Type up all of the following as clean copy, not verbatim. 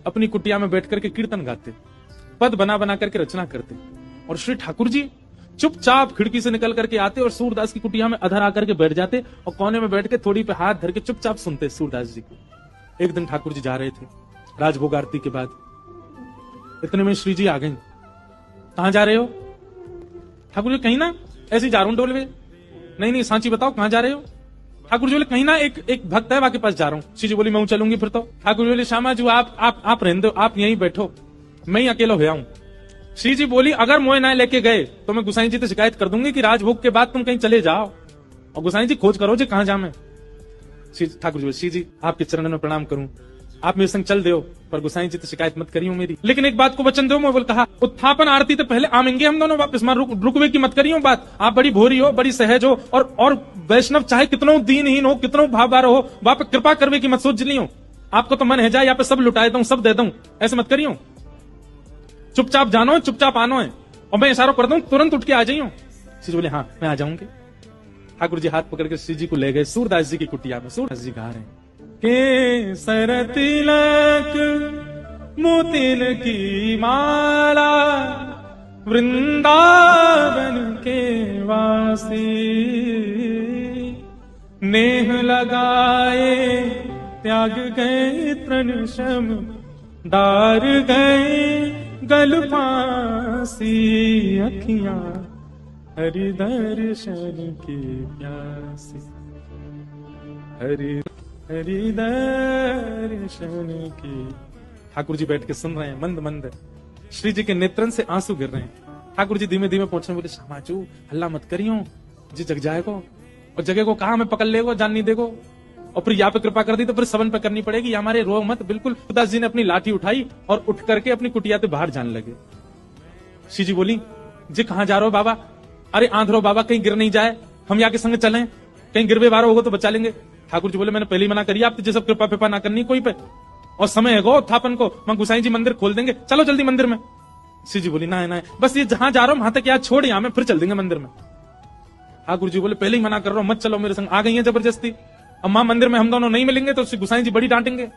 अपनी कुटिया में बैठ करके कीर्तन गाते, पद बना बना करके रचना करते, और श्री ठाकुर जी चुपचाप खिड़की से निकल करके आते और सूरदास की कुटिया में अधर आकर के बैठ जाते और कोने में बैठ के थोड़ी पे हाथ धर के चुपचाप सुनते सूरदास जी को। एक दिन ठाकुर जी जा रहे थे राजभोग आरती के बाद, इतने में श्री जी आ गई। कहां जा रहे हो? ठाकुर जी कहीं ना ऐसे जा रहा हूं डोलवे। नहीं नहीं सांची बताओ कहां जा रहे हो? ठाकुर जी बोले कहीं ना एक भक्त है के पास जा रहा हूं। श्री जी बोली मैं चलूंगी फिर तो। ठाकुर जी बोले श्यामा जी आप रहने दो, आप यहीं बैठो, मैं ही अकेला हो आऊं। श्री जी बोली अगर मोए ना लेके गए तो मैं गुसाई जी से शिकायत कर दूंगी कि राजभोग के बाद तुम कहीं चले जाओ, और गुसाई जी खोज करो जी कहां जा मैं। ठाकुर जी बोले श्री जी आपके चरणों में प्रणाम करूं, आप मेरे संग चल दो, पर गुसाई जी तो शिकायत मत करियो मेरी, लेकिन एक बात को वचन दो। मैं बोल कहा उत्थापन आरती तो पहले आमेंगे हम दोनों वापस, मार रुकवे की मत करियो बात। आप बड़ी भोरी हो, बड़ी सहज हो, और वैष्णव चाहे कितनों दीनहीन हो, कितनों भावबार हो, वहां पे कृपा करवे की मत सोच लियो। आपको तो मन है जाए यहाँ पे सब लुटाए दूं, सब दे दूं, ऐसे मत करियो। चुपचाप जानो, चुपचाप आनो है, और मैं इशारा कर दूं तुरंत उठ के आ जाइयो। श्री जी बोले हाँ मैं आ जाऊंगी। ठाकुर जी हाथ पकड़ के श्री जी को ले गए सूरदास जी की कुटिया में। सूरदास जी गा रहे हैं के सर तिलक मोतिन की माला वृंदावन के वासी, नेह लगाए त्याग गए तृण शम डार गए गल फांसी, अखियां हरि दर्शन की प्यासी, हरि दर्शन की। ठाकुर जी बैठ के सुन रहे हैं मंद मंद, श्री जी के नेत्रन से आंसू गिर रहे हैं। ठाकुर जी धीमे धीमे पहुंचे, बोले श्यामाचू हल्ला मत करियो जी, जग जाएगो, और जगह को कहा मैं पकड़ लेगो, जान नहीं देगो, और फिर यहाँ पे कृपा कर दी तो फिर सबन पे करनी पड़ेगी, हमारे रो मत। बिल्कुल सूरदास जी ने अपनी लाठी उठाई और उठ करके अपनी कुटिया से बाहर जाने लगे। श्री जी बोली जी कहां जा रहे हो बाबा? अरे आंधरो बाबा कहीं गिर नहीं जाए, हम यहाँ के संग चलें, कहीं गिरवे बारो होगा तो बचा लेंगे। ठाकुर जी बोले मैंने पहले ही मना करी आप जैसे कृपा पिपा ना करनी कोई पे, और समय है गो उत्थापन को, मैं गुसाई जी मंदिर खोल देंगे, चलो जल्दी मंदिर में। श्री जी बोली ना बस ये जहां जा रहा हूं वहां तक यार छोड़, यहां में फिर चल देंगे मंदिर में। ठाकुर जी बोले पहले ही मना कर रहा हूं, मत चलो मेरे संग। आ गई है जबरदस्ती, अब मां मंदिर में हम दोनों नहीं मिलेंगे तो गुसाई जी बड़ी डांटेंगे।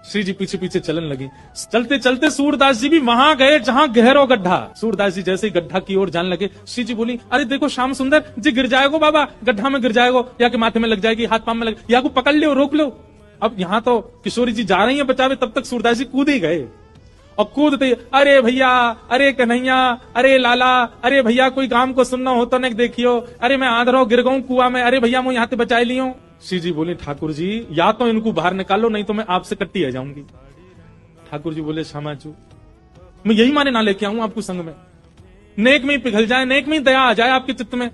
श्री जी पीछे पीछे चलन लगी। चलते चलते सूरदास जी भी वहां गए जहां गहरो गड्ढा। सूरदास जी जैसे ही गड्ढा की ओर जाने लगे, श्री जी बोली अरे देखो श्याम सुंदर जी गिर जाएगो बाबा, गड्ढा में गिर जाएगो, या के माथे में लग जाएगी, हाथ पांव में लग, या को पकड़ लो रोक लो। अब यहाँ तो किशोरी जी जा रही है बचावे, तब तक सूरदास जी कूद ही गए, और कूदते अरे भैया, अरे कन्हैया, अरे लाला, अरे भैया कोई काम को सुनना हो तो नहीं देखियो, अरे मैं आंधरो गिर गऊं कुआ में, अरे भैया मैं यहाँ से बचा लियो। श्री जी बोले ठाकुर जी या तो इनको बाहर निकालो, नहीं तो मैं आपसे कट्टी आ जाऊंगी। ठाकुर जी बोले श्यामाचू मैं यही माने ना लेके आऊं आपको संग में, नेक में ही पिघल जाए, नेक में ही दया आ जाए आपके चित्त में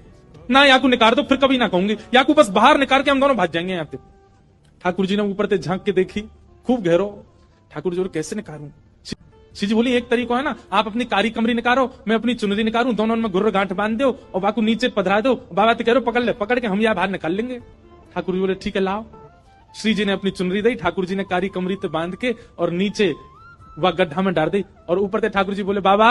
ना, याकू निकाल दो फिर कभी ना कहूंगी, याकू बस बाहर निकाल के हम दोनों भाग जाएंगे यहाँ पे। ठाकुर जी ने ऊपर से झांक के देखी, खूब गहरो। ठाकुर जी बोले कैसे निकालूं? श्री जी बोली एक तरीका है ना, आप अपनी कारी कमरी निकालो, मैं अपनी चुनरी निकालूं, दोनों में गुर्र गांठ बांध दो और बाकू नीचे पधरा दो, बाबा तो कह रहे पकड़ ले, पकड़ के हम यहाँ बाहर निकाल लेंगे। ठाकुर जी बोले ठीक है लाओ। श्री जी ने अपनी चुनरी दी, ठाकुर जी ने कारी कमरी पे बांध के और नीचे वह गड्ढा में डाल दी, और ऊपर से ठाकुर जी बोले बाबा।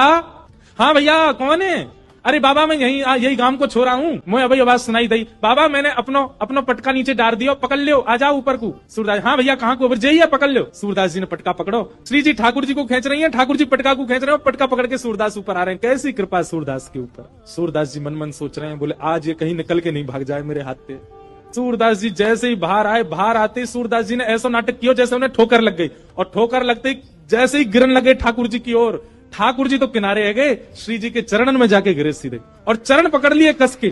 हाँ भैया कौन है? अरे बाबा मैं यही गांव को छोड़ा हूँ, मुझे अभी आवाज सुनाई दी, बाबा मैंने अपनो पटका नीचे डाल दिया, पकड़ लो, आ जाओ ऊपर को। सूरदास हाँ भैया कहाँ को? जाइए पकड़ लो। सूरदास जी ने पटका पकड़ो, श्री जी ठाकुर जी को खींच रही है, ठाकुर जी पटका को खींच रहे हो, पटका पकड़ के सूरदास ऊपर आ रहे हैं। कैसी कृपा सूरदास के ऊपर। सूरदास जी मन मन सोच रहे हैं, बोले आज ये कहीं निकल के नहीं भाग जाए मेरे हाथ पे। सूरदास जी जैसे ही बाहर आए, बाहर आते ही सूरदास जी ने ऐसा नाटक किया जैसे उन्हें ठोकर लग गई, और ठोकर लगते ही जैसे ही गिरन लगे ठाकुर जी की ओर, ठाकुर जी तो किनारे है गए, श्री जी के चरणन में जाके गिरे सीधे, और चरण पकड़ लिए कस के।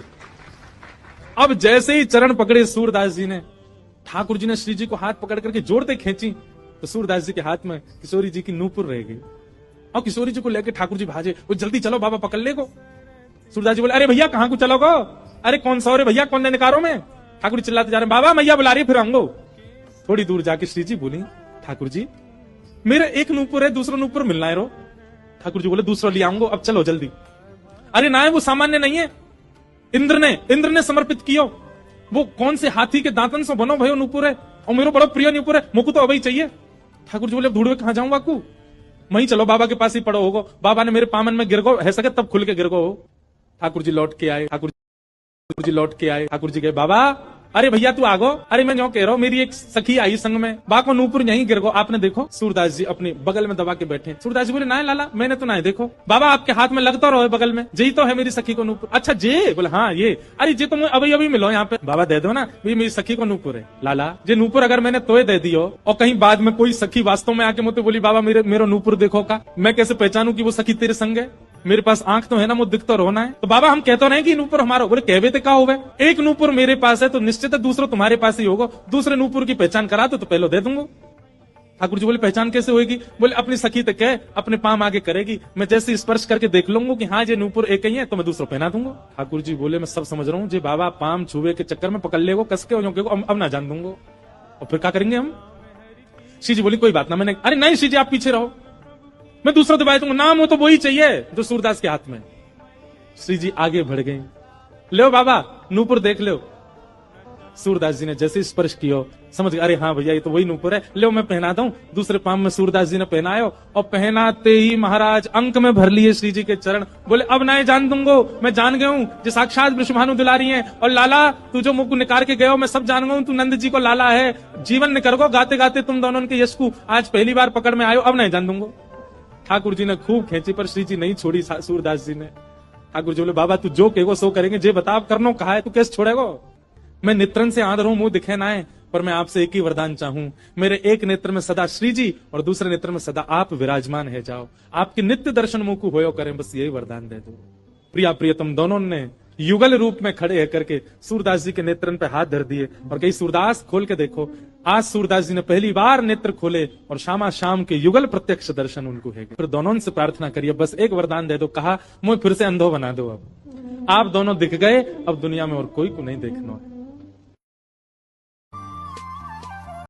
अब जैसे ही चरण पकड़े सूरदास जी ने, ठाकुर जी ने श्री जी को हाथ पकड़ करके जोड़ते खींची, तो सूरदास जी के हाथ में किशोरी जी की नूपुर रह गई, और किशोरी जी को लेकर ठाकुर जी भाजे, वो जल्दी चलो बाबा पकड़ ले को। सूरदास जी बोले अरे भैया कहाँ को चलोगो? अरे कौन सा रे भैया, कौन निकारो में? ठाकुर जी चिल्लाते जा रहे हैं बाबा मैया बुला रही फिर आऊंगो। थोड़ी दूर जाके श्री जी बोली ठाकुर जी मेरा एक नूपुर है, दूसरा नूपुर मिलना है रो। ठाकुर जी बोले दूसरा ले आऊंगो, अब चलो जल्दी। अरे ना वो सामान्य नहीं है, इंद्र ने समर्पित कियो, वो कौन से हाथी के दांतन से बनो भयो नूपुर है, और मेरा बड़ा प्रिय नूपुर है, मुझको तो अभी चाहिए। ठाकुर जी बोले ढूंढवे कहां जाऊं बाकू? वहीं चलो बाबा के पास ही पड़ो होगो, बाबा ने मेरे पामन में गिर गो है सके तब खुल के गिर गो। ठाकुर जी लौट के आए, ठाकुर जी लौट के आए, ठाकुर जी कहे बाबा अरे भैया तू आगो, अरे मैं जो कह रहा हूँ मेरी एक सखी आई संग में, बाको नूपुर यहीं गिर गो, आपने देखो। सूरदास जी अपने बगल में दबा के बैठे। सूरदास जी बोले ना लाला मैंने तो ना है, देखो बाबा आपके हाथ में लगता रहो बगल में, यही तो है मेरी सखी को नूपुर। अच्छा जे बोले हाँ ये, अरे जे तुम अभी अभी मिलो यहाँ पे, बाबा दे दो ना, भाई मेरी सखी को नूपुर है। लाला जे नूपुर अगर मैंने तोय दे दियो और कहीं बाद में कोई सखी वास्तव में आके मुझे बोली बाबा मेरे नूपुर देखो का, मैं कैसे पहचानू कि वो सखी तेरे संग है? मेरे पास आंख तो है ना, मुझे दिख तो रोना है। तो बाबा हम कहते रहे कि नूपुर हमारा, बोले कहवे तो का होवे, एक नूपुर मेरे पास है तो निश्चित है दूसरा तुम्हारे पास ही होगा, दूसरे नूपुर की पहचान करा तो पहले दे दूंगा। ठाकुर जी बोले पहचान कैसे होगी? बोले अपनी सखी तक है, अपने पाम आगे करेगी, मैं जैसे स्पर्श करके देख लूंगा कि हाँ ये नूपुर एक ही है तो मैं दूसरा पहना दूंगा। ठाकुर जी बोले मैं सब समझ रहा हूँ, जे बाबा पाम छुए के चक्कर में पकड़ लेगो कस के, अब ना जान दूंगा, और फिर क्या करेंगे हम? श्री जी बोली कोई बात ना, मैंने अरे नहीं श्री जी आप पीछे रहो, मैं दूसरा दबाई दूंगा, नाम हो तो वही चाहिए जो सूरदास के हाथ में। श्री जी आगे बढ़ गए, लो बाबा नूपुर देख लो। सूरदास जी ने जैसे स्पर्श किया समझ गए, अरे हाँ भैया ये तो वही नूपुर है, लो मैं पहना दूं। दूसरे पाम में सूरदास जी ने पहनायो और पहनाते ही महाराज अंक में भर लिए श्री जी के चरण। बोले अब ना जान दूंगो, मैं जान गया हूं जो साक्षात वृषभानु दुलारी है, और लाला तू जो मुख निकाल के गयो मैं सब जान गया हूं, तू नंद जी को लाला है, जीवन निकर गो गाते गाते तुम दोनों के यश को आज पहली बार पकड़ में आयो, अब नहीं जान दूंगो। ठाकुर जी ने खूब खेची पर श्री जी नहीं छोड़ी सूरदास जी ने। ठाकुर जी बोले बाबा तू जो कहेगो सो करेंगे, जे बता करनो कहा है तू कैसे छोड़ेगो? मैं नेत्रन से आंध रहूं, मुंह दिखे ना है, पर मैं आपसे एक ही वरदान चाहूं, मेरे एक नेत्र में सदा श्री जी और दूसरे नेत्र में सदा आप विराजमान है जाओ, आपके नित्य दर्शन मुंह को होयो करें, बस यही वरदान दे दो। प्रिया प्रियतम दोनों ने युगल रूप में खड़े है करके सूरदास जी के नेत्रन पे हाथ धर दिए और कही सूरदास खोल के देखो। आज सूरदास जी ने पहली बार नेत्र खोले और शामा शाम के युगल प्रत्यक्ष दर्शन उनको है। फिर दोनों से प्रार्थना करिए बस एक वरदान दे दो, कहा मुझे फिर से अंधो बना दो, अब आप दोनों दिख गए, अब दुनिया में और कोई को नहीं देखना।